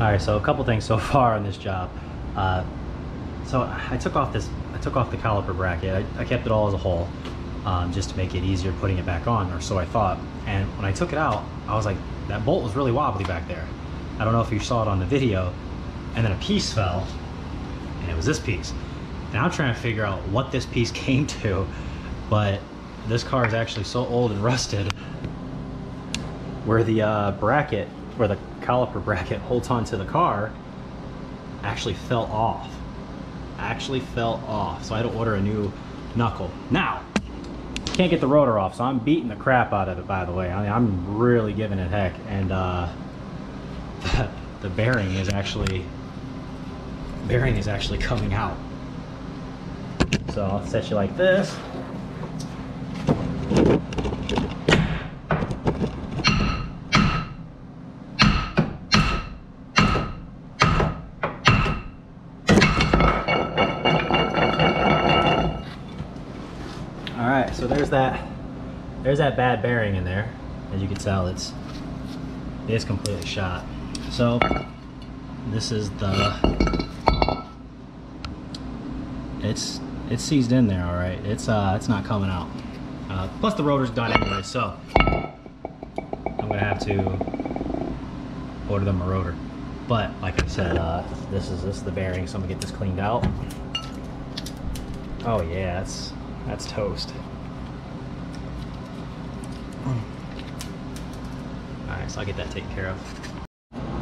Alright, so a couple things so far on this job. So I took off the caliper bracket. I kept it all as a whole, just to make it easier putting it back on, or so I thought. And when I took it out, I was like, that bolt was really wobbly back there. I don't know if you saw it on the video. And then a piece fell, and it was this piece. And I'm trying to figure out what this piece came to, but this car is actually so old and rusted, where the bracket, where the caliper bracket holds on to the car, actually fell off. So I had to order a new knuckle. Now, can't get the rotor off, so I'm beating the crap out of it, by the way. I mean, I'm really giving it heck. And the bearing is actually coming out. So I'll set you like this. Alright, so there's that bad bearing in there. As you can tell, it's completely shot. So this is it's seized in there, all right. It's not coming out. Plus the rotor's done anyway, so I'm gonna have to order them a rotor. But like I said, this is the bearing, so I'm gonna get this cleaned out. Oh yeah, that's toast. Alright, so I'll get that taken care of.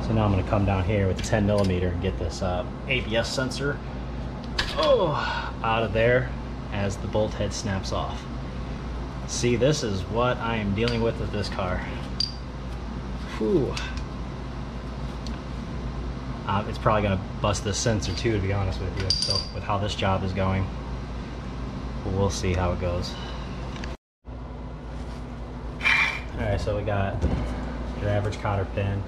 So now I'm going to come down here with the 10mm and get this ABS sensor out of there as the bolt head snaps off. See, this is what I am dealing with this car. Whew. It's probably going to bust this sensor too, to be honest with you. So with how this job is going, we'll see how it goes. Alright, so we got your average cotter pin,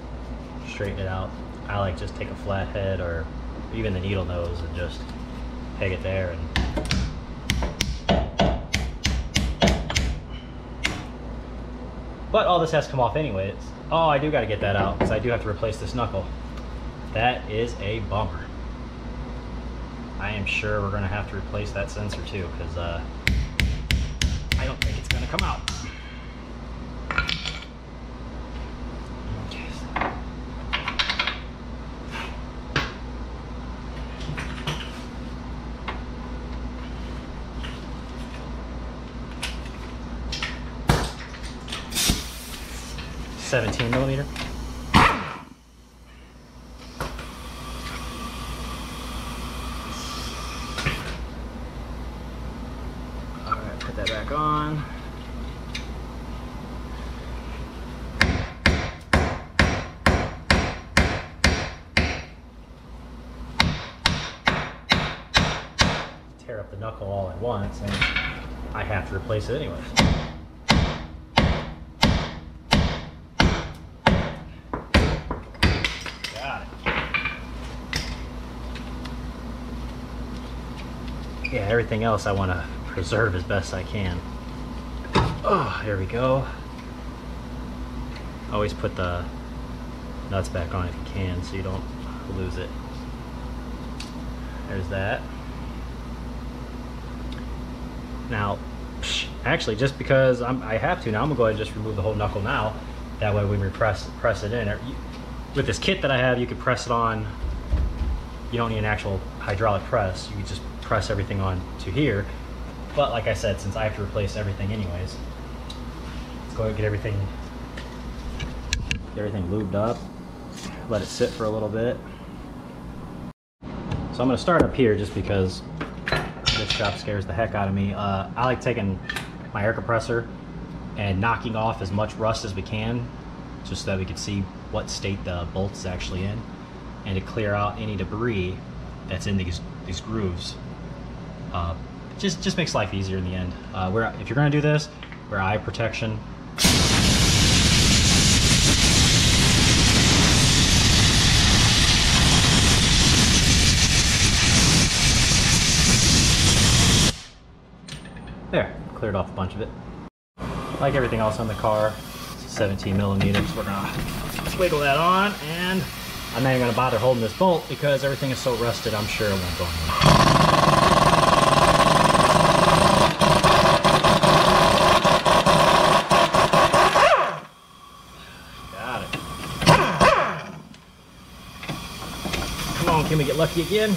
straighten it out. I like just take a flat head or even the needle nose and just peg it there. But all this has to come off anyways. Oh, I do got to get that out because I do have to replace this knuckle. That is a bummer. I am sure we're going to have to replace that sensor too, because I don't think it's going to come out. Okay. 17 millimeter. All right, put that back on. Tear up the knuckle all at once, and I have to replace it anyways. Got it. Yeah, everything else I want to preserve as best I can. Oh, there we go. Always put the nuts back on if you can so you don't lose it. There's that. Now, actually, just because I have to now, I'm gonna go ahead and just remove the whole knuckle now. That way when we press it in. With this kit that I have, you can press it on. You don't need an actual hydraulic press. You can just press everything on to here. But like I said, since I have to replace everything anyways, let's go ahead and get everything lubed up. Let it sit for a little bit. So I'm gonna start up here just because this job scares the heck out of me. I like taking my air compressor and knocking off as much rust as we can, just so that we can see what state the bolt is actually in, and to clear out any debris that's in these grooves. Just makes life easier in the end. If you're gonna do this, wear eye protection. There, cleared off a bunch of it. Like everything else on the car, it's 17 millimeters. We're gonna wiggle that on, and I'm not even gonna bother holding this bolt because everything is so rusted, I'm sure it won't go anywhere. Got it. Come on, can we get lucky again?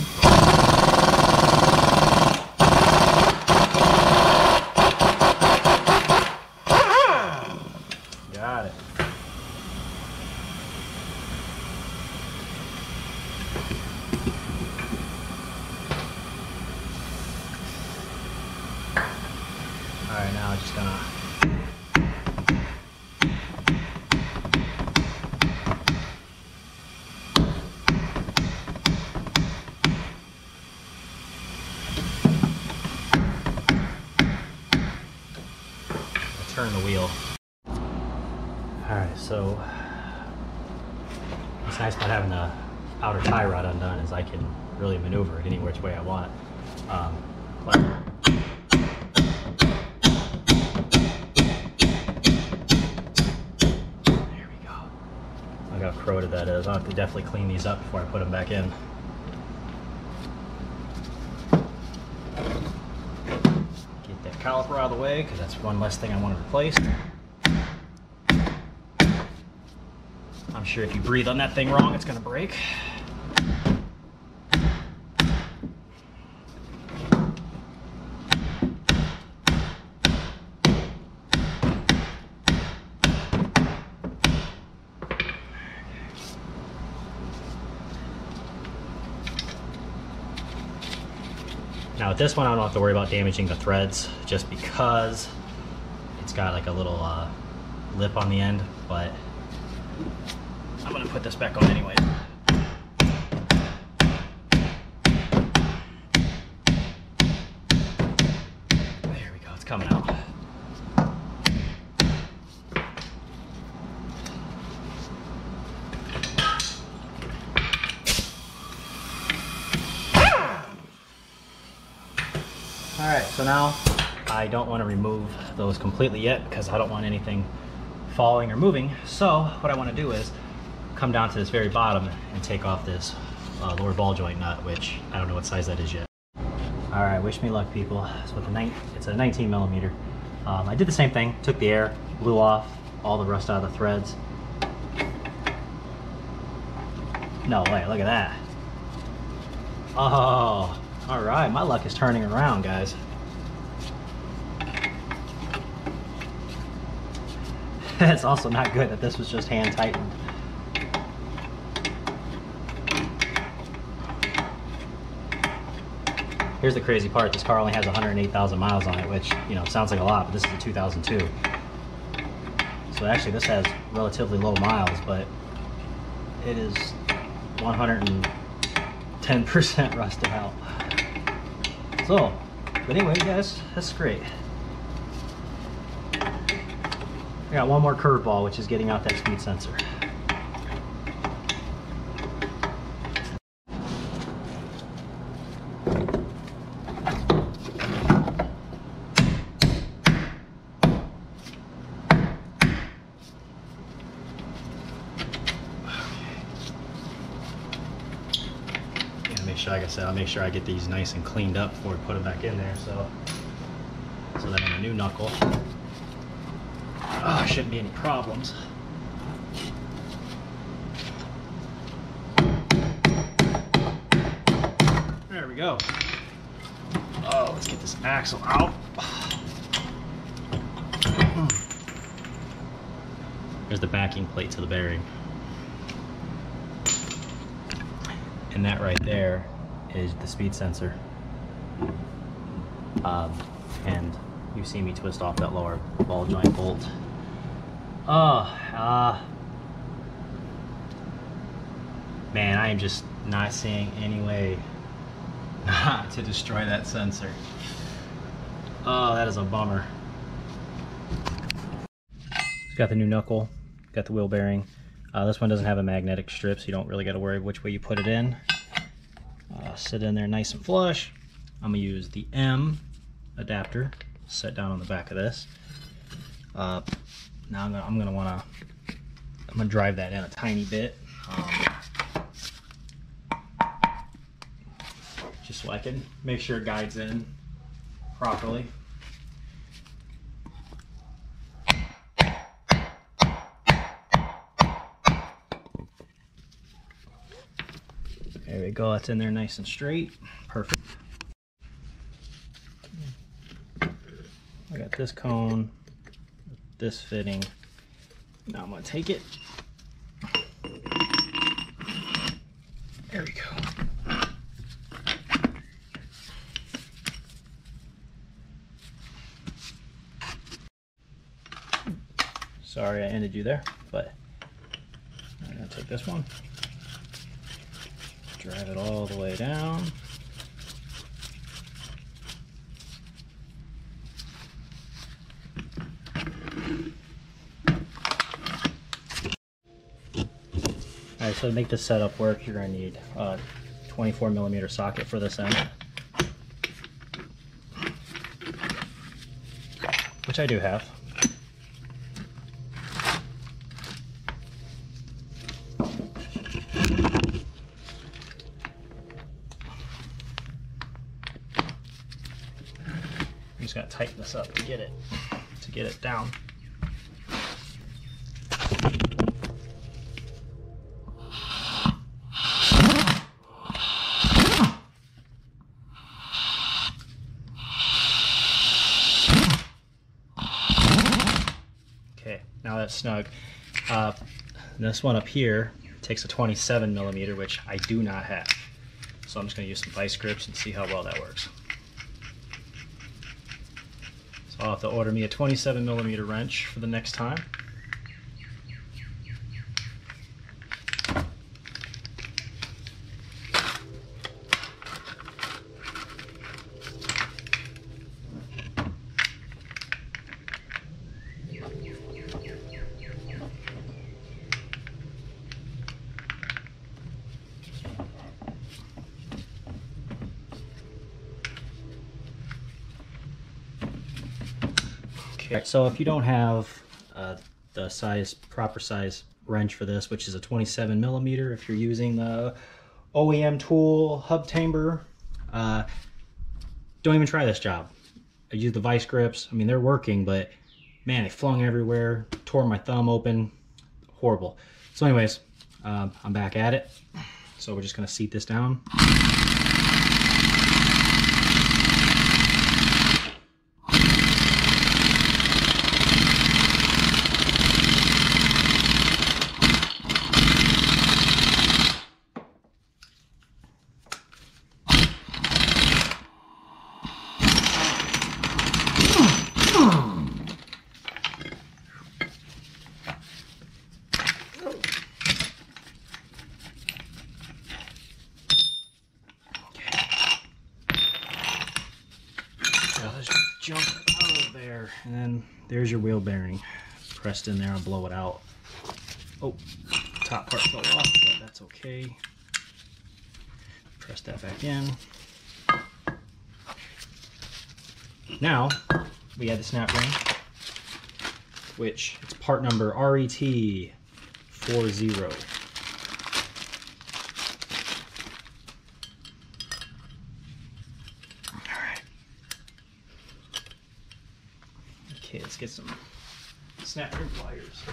Got it. All right, now I'm just gonna turn the wheel. Alright, so what's nice about having the outer tie rod undone is I can really maneuver it any which way I want. But there we go. Look how corroded that is. I'll have to definitely clean these up before I put them back in. Get that caliper out of the way because that's one less thing I want to replace. I'm sure if you breathe on that thing wrong, it's going to break. Now with this one, I don't have to worry about damaging the threads just because it's got like a little lip on the end, but I'm gonna put this back on anyway. There we go, it's coming out. All right, so now I don't want to remove those completely yet because I don't want anything falling or moving. So what I want to do is come down to this very bottom and take off this lower ball joint nut, which I don't know what size that is yet. All right, wish me luck, people. So it's a 19 millimeter. I did the same thing, took the air, blew off all the rust out of the threads. No way, look at that. Oh, all right, my luck is turning around, guys. It's also not good that this was just hand tightened. Here's the crazy part. This car only has 108,000 miles on it, which, you know, sounds like a lot, but this is a 2002. So actually this has relatively low miles, but it is 110% rusted out. So, but anyway, guys, that's great. I got one more curveball, which is getting out that speed sensor. Like I said, I'll make sure I get these nice and cleaned up before we put them back in there, so that on the new knuckle, shouldn't be any problems. There we go. Oh, let's get this axle out. There's the backing plate to the bearing. And that right there is the speed sensor. And you see me twist off that lower ball joint bolt. Man, I am just not seeing any way not to destroy that sensor. Oh, that is a bummer. It's got the new knuckle, got the wheel bearing. This one doesn't have a magnetic strip, so you don't really got to worry which way you put it in. Sit in there nice and flush. I'm gonna use the M adapter set down on the back of this. Now I'm gonna drive that in a tiny bit, just so I can make sure it guides in properly. There we go, that's in there nice and straight. Perfect. I got this cone, this fitting. Now I'm gonna take it. There we go. Sorry I ended you there, but I'm gonna take this one. Drive it all the way down. Alright, so to make this setup work, you're going to need a 24mm socket for this end, which I do have. You just got to tighten this up to get it down. Okay, now that's snug. This one up here takes a 27mm, which I do not have. So I'm just going to use some vice grips and see how well that works. So I'll have to order me a 27mm wrench for the next time. Okay, so if you don't have the proper size wrench for this, which is a 27mm, if you're using the OEM tool hub timber, don't even try this job. I use the vice grips. I mean, they're working, but man, they flung everywhere, tore my thumb open, horrible. So anyways, I'm back at it. So we're just gonna seat this down. jump out of there. And then there's your wheel bearing pressed in there. I'll blow it out. Oh, top part fell off, but that's okay. Press that back in. Now we add the snap ring, which it's part number RET40. Alright. Okay, let's get some snap ring pliers.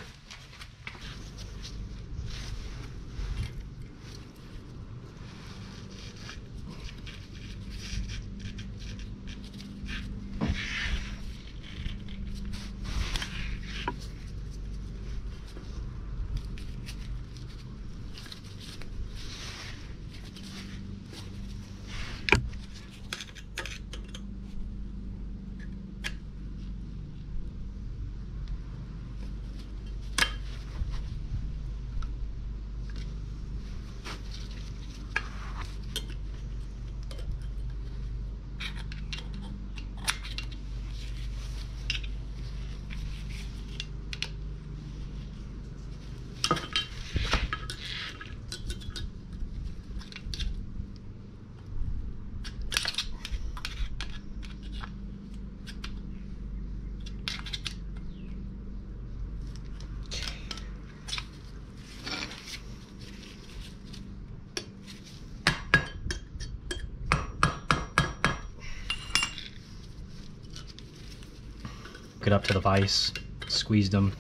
Hook it up to the vise, squeezed them,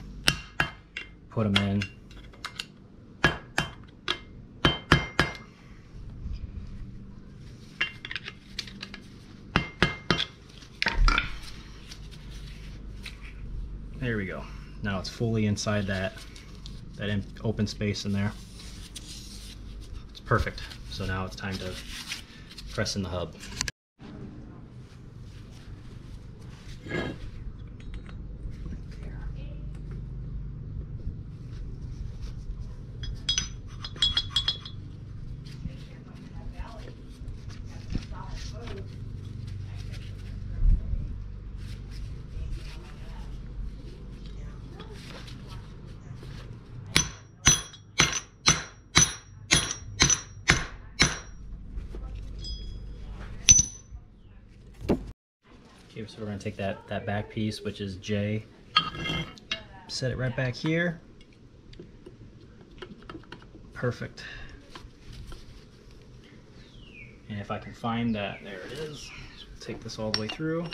put them in. There we go. Now it's fully inside that open space in there. It's perfect. So now it's time to press in the hub. Okay, so we're going to take that back piece, which is J, set it right back here. Perfect. And if I can find that, there it is. Take this all the way through.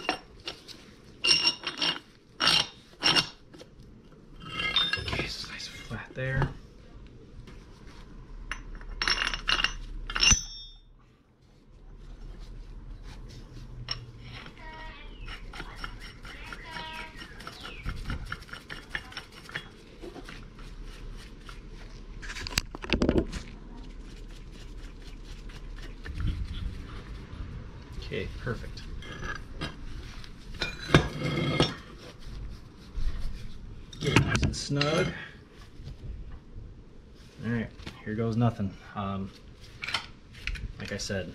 Okay, so nice flat there. Okay, perfect. Get it nice and snug. Alright, here goes nothing. Like I said,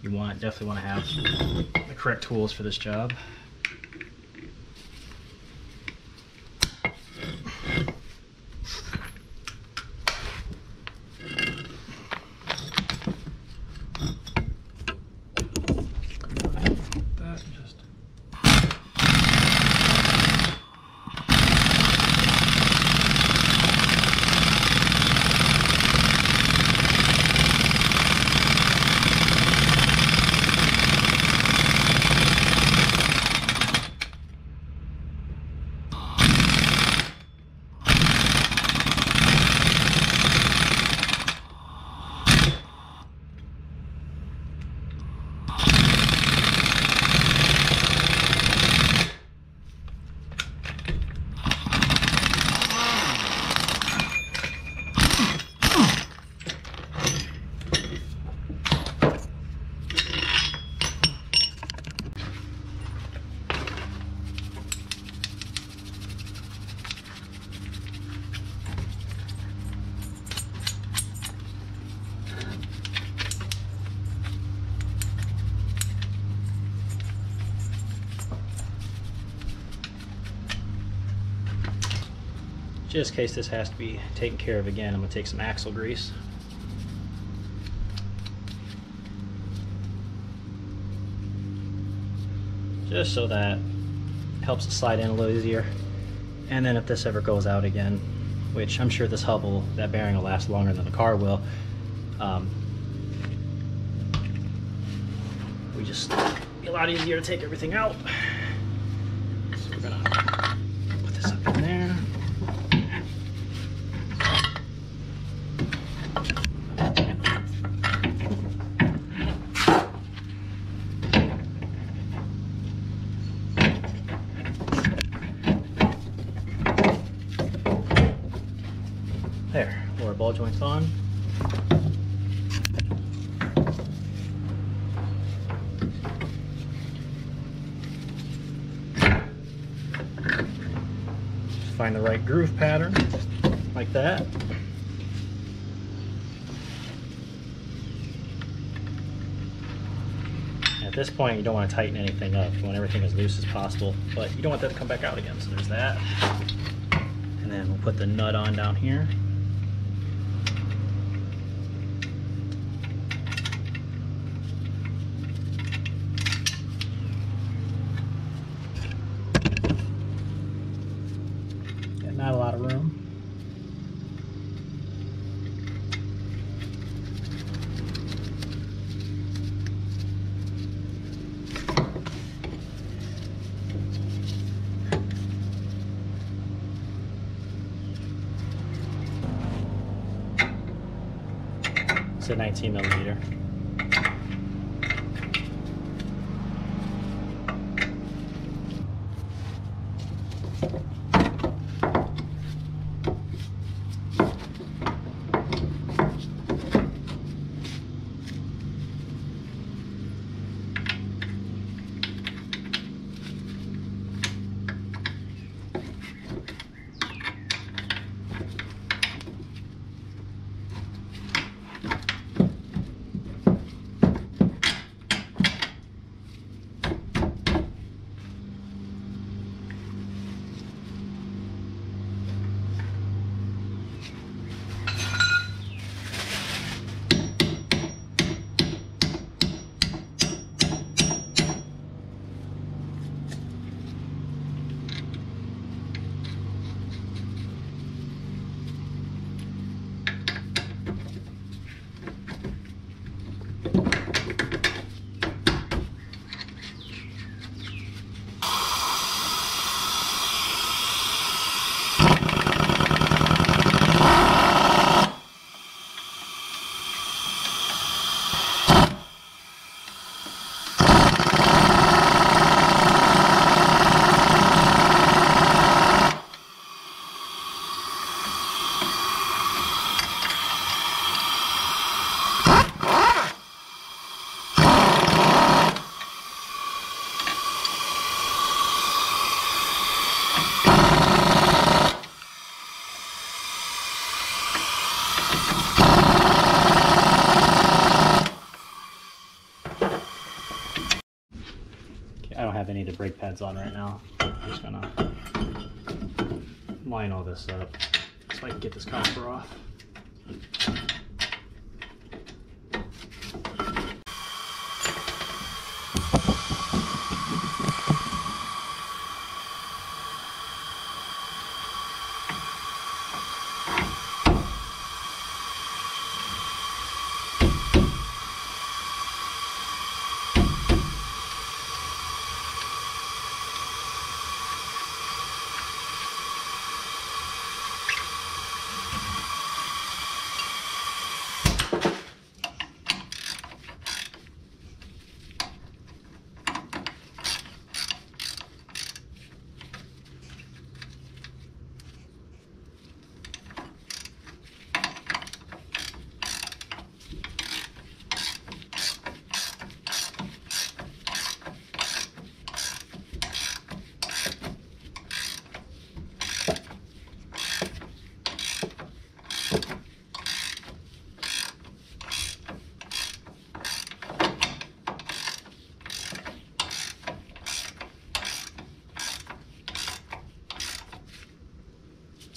you definitely want to have the correct tools for this job. Just in case this has to be taken care of again, I'm going to take some axle grease. Just so that helps it slide in a little easier. And then if this ever goes out again, which I'm sure this hub will, that bearing will last longer than the car will, we just, be a lot easier to take everything out. So we're gonna put this up in there. There, lower ball joints on. Just find the right groove pattern, like that. At this point, you don't want to tighten anything up. You want everything as loose as possible, but you don't want that to come back out again. So there's that. And then we'll put the nut on down here. Not a lot of room. It's a 19 millimeter. I don't have any of the brake pads on right now. I'm just gonna line all this up so I can get this caliper off.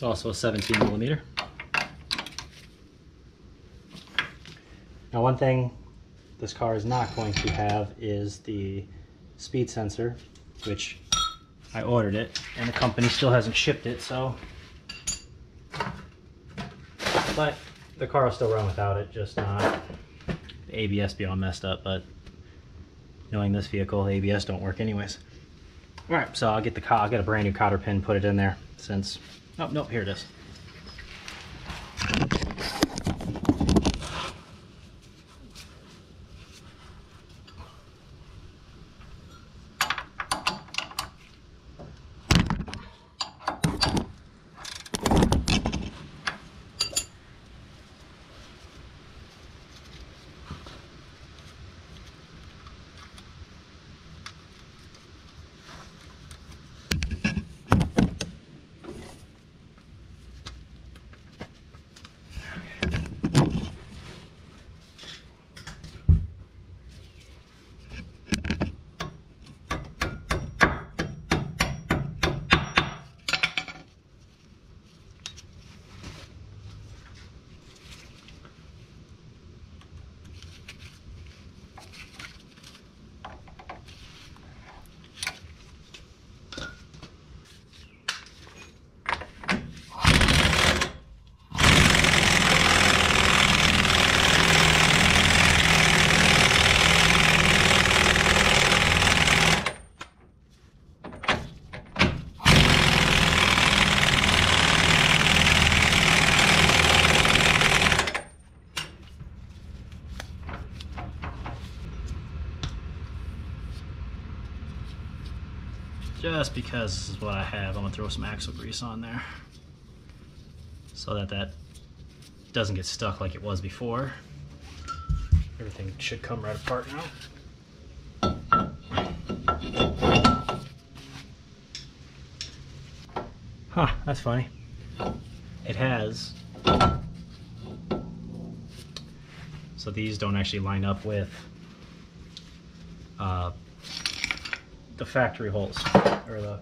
also a 17 millimeter. Now one thing this car is not going to have is the speed sensor, which I ordered it and the company still hasn't shipped it, so. But the car will still run without it, just not the ABS be all messed up, but knowing this vehicle, the ABS don't work anyways. All right, so I'll get a brand new cotter pin, put it in there since, oh, nope, here it is. Just because this is what I have, I'm gonna throw some axle grease on there so that doesn't get stuck like it was before. Everything should come right apart now. Huh, that's funny. It has, so these don't actually line up with the factory holes, or the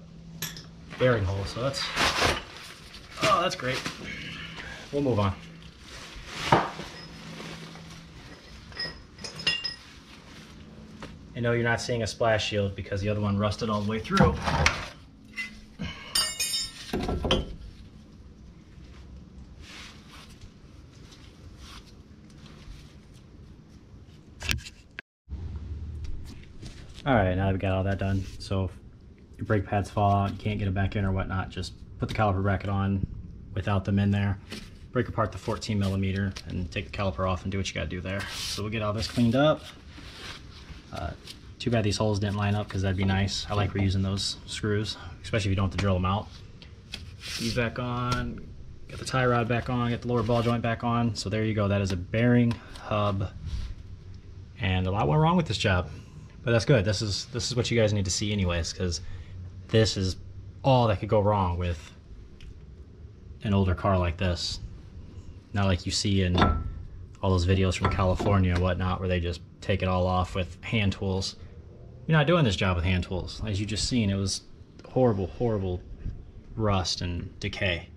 bearing holes, so that's, oh, that's great. We'll move on. I know you're not seeing a splash shield because the other one rusted all the way through. Alright, now that we got all that done, so if your brake pads fall out, you can't get them back in or whatnot, just put the caliper bracket on without them in there, break apart the 14 millimeter, and take the caliper off and do what you gotta do there. So we'll get all this cleaned up. Too bad these holes didn't line up because that'd be nice. I like reusing those screws, especially if you don't have to drill them out. These back on, get the tie rod back on, get the lower ball joint back on. So there you go, that is a bearing hub, and a lot went wrong with this job. But that's good. This is what you guys need to see anyways, because this is all that could go wrong with an older car like this. Not like you see in all those videos from California and whatnot where they just take it all off with hand tools. You're not doing this job with hand tools. As you just seen, it was horrible, horrible rust and decay.